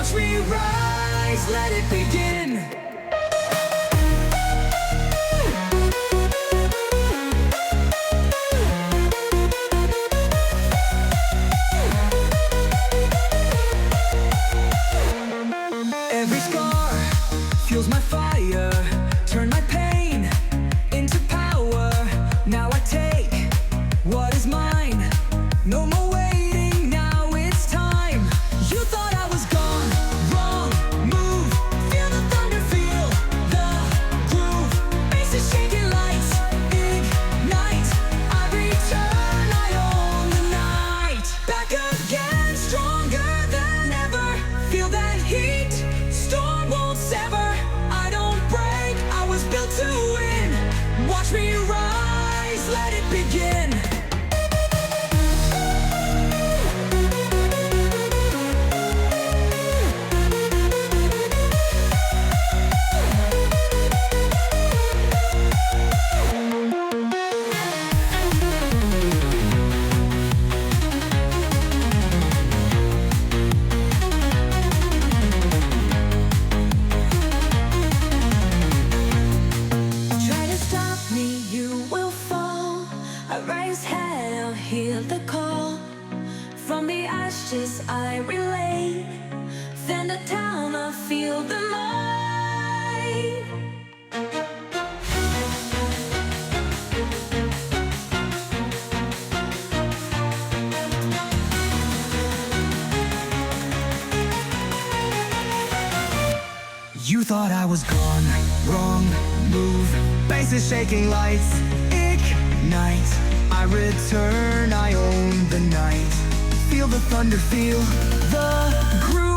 Watch me rise, let it begin. Every scar fuels my fire, turn my pain into power. Now I take what is mine, no more waiting, now it's time. You thought I was gone, wrong move. Feel the thunder, feel the groove. Faces shaking, lights ignite. I return, I own the night. Back again, stronger than ever. Feel that heat, storm won't sever. I don't break, I was built to win. Watch me rise, let it begin. Try to stop me, you will fall. I rise head, I'll hear the call. From the ashes I relay. Then the town, I feel the light. You thought I was gone, wrong move. Faces shaking, lights ignite. I return, I own the night. Feel the thunder, feel the groove.